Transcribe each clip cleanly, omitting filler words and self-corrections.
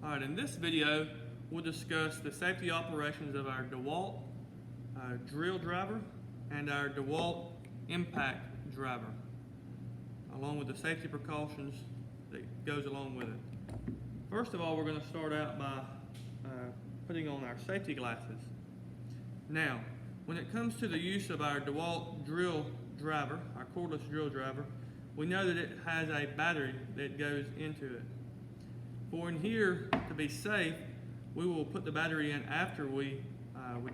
Alright, in this video, we'll discuss the safety operations of our DeWalt drill driver and our DeWalt impact driver, along with the safety precautions that goes along with it. First of all, we're going to start out by putting on our safety glasses. Now, when it comes to the use of our DeWalt drill driver, our cordless drill driver, we know that it has a battery that goes into it. For in here, to be safe, we will put the battery in after we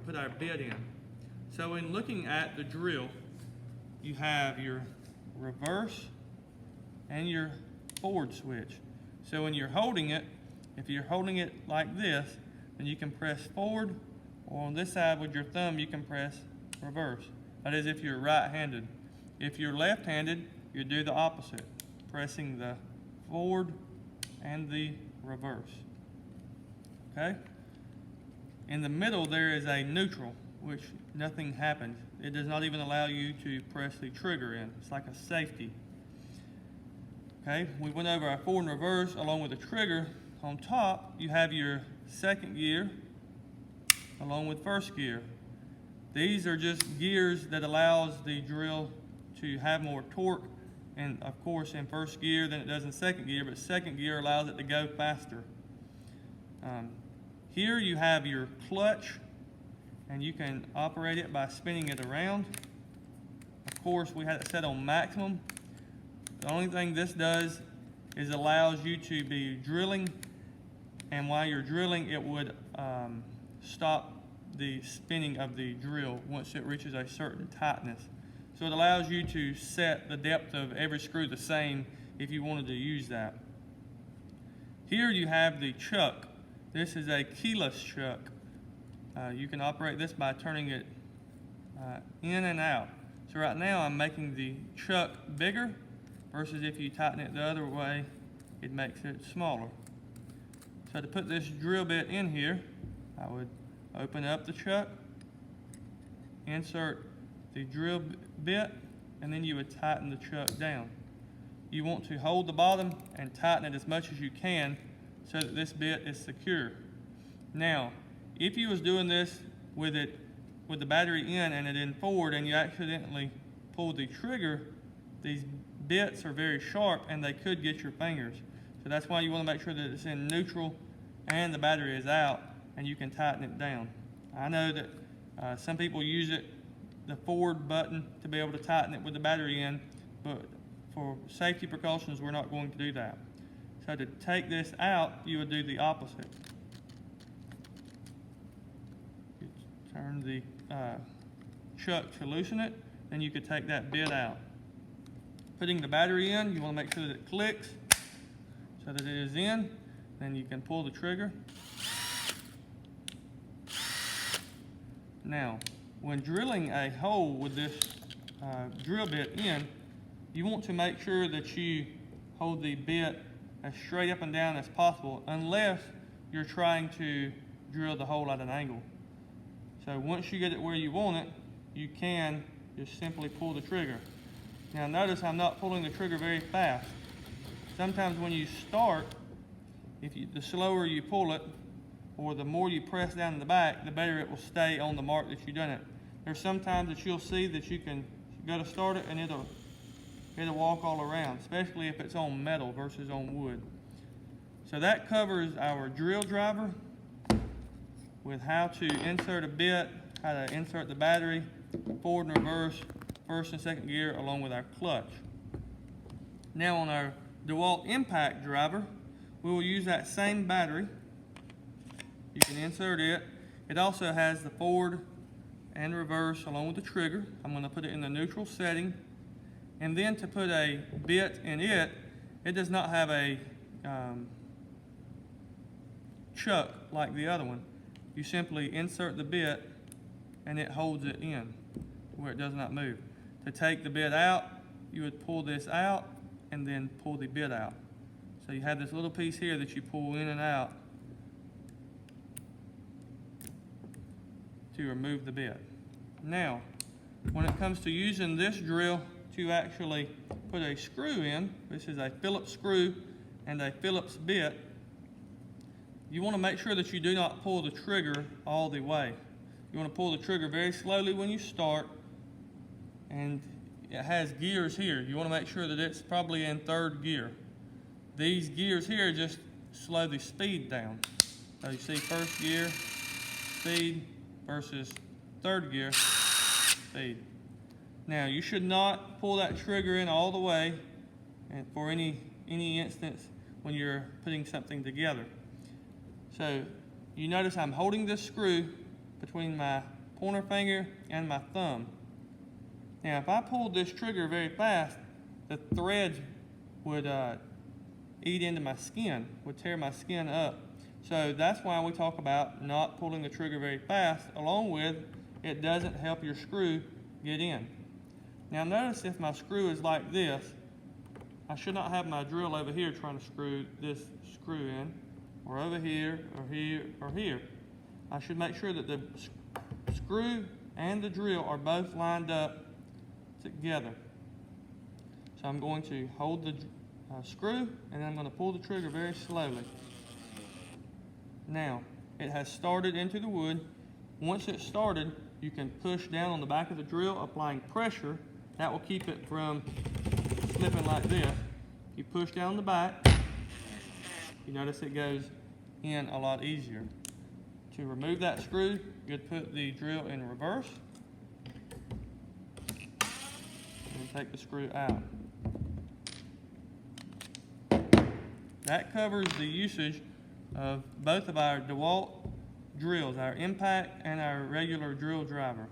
put our bit in. So in looking at the drill, you have your reverse and your forward switch. So when you're holding it, if you're holding it like this, then you can press forward, or on this side with your thumb you can press reverse. That is if you're right-handed. If you're left-handed, you do the opposite, pressing the forward and the reverse. Okay? In the middle there is a neutral, which nothing happens. It does not even allow you to press the trigger in. It's like a safety. Okay, we went over our forward and reverse along with the trigger. On top, you have your second gear along with first gear. These are just gears that allows the drill to have more torque, and of course in first gear than it does in second gear, but second gear allows it to go faster. Here you have your clutch, and you can operate it by spinning it around. Of course, we had it set on maximum. The only thing this does is allows you to be drilling, and while you're drilling, it would stop the spinning of the drill once it reaches a certain tightness. So it allows you to set the depth of every screw the same if you wanted to use that. Here you have the chuck. This is a keyless chuck. You can operate this by turning it in and out. So right now I'm making the chuck bigger, versus if you tighten it the other way, it makes it smaller. So to put this drill bit in here, I would open up the chuck, insert the drill bit, and then you would tighten the chuck down. You want to hold the bottom and tighten it as much as you can so that this bit is secure. Now, if you was doing this with the battery in and it in forward and you accidentally pull the trigger, these bits are very sharp and they could get your fingers. So that's why you want to make sure that it's in neutral and the battery is out, and you can tighten it down. I know that some people use the forward button to be able to tighten it with the battery in, but for safety precautions we're not going to do that. So to take this out, you would do the opposite. You turn the chuck to loosen it, then you could take that bit out. Putting the battery in, you want to make sure that it clicks so that it is in. Then you can pull the trigger. Now, when drilling a hole with this drill bit in, you want to make sure that you hold the bit as straight up and down as possible, unless you're trying to drill the hole at an angle. So once you get it where you want it, you can just simply pull the trigger. Now notice I'm not pulling the trigger very fast. Sometimes when you start, the slower you pull it, or the more you press down in the back, the better it will stay on the mark that you've done it. There's some times that you'll see that you can go to start it and it'll walk all around, especially if it's on metal versus on wood. So that covers our drill driver with how to insert a bit, how to insert the battery, forward and reverse, first and second gear, along with our clutch. Now on our DeWalt impact driver, we will use that same battery. You can insert it. It also has the forward and reverse along with the trigger. I'm going to put it in the neutral setting. And then to put a bit in it, it does not have a chuck like the other one. You simply insert the bit and it holds it in where it does not move. To take the bit out, you would pull this out and then pull the bit out. So you have this little piece here that you pull in and out to remove the bit. Now, when it comes to using this drill to actually put a screw in, this is a Phillips screw and a Phillips bit, you want to make sure that you do not pull the trigger all the way. You want to pull the trigger very slowly when you start, and it has gears here. You want to make sure that it's probably in third gear. These gears here just slow the speed down. So you see first gear, speed, versus third gear, speed. Now you should not pull that trigger in all the way and for any instance when you're putting something together. So you notice I'm holding this screw between my pointer finger and my thumb. Now if I pulled this trigger very fast, the threads would eat into my skin, would tear my skin up. So that's why we talk about not pulling the trigger very fast, along with it doesn't help your screw get in. Now notice if my screw is like this, I should not have my drill over here trying to screw this screw in, or over here, or here, or here. I should make sure that the screw and the drill are both lined up together. So I'm going to hold the screw, and then I'm going to pull the trigger very slowly. Now, it has started into the wood. Once it's started, you can push down on the back of the drill, applying pressure. That will keep it from slipping like this. You push down the back, you notice it goes in a lot easier. To remove that screw, you'd put the drill in reverse and take the screw out. That covers the usage of both of our DeWalt drills, our impact and our regular drill driver.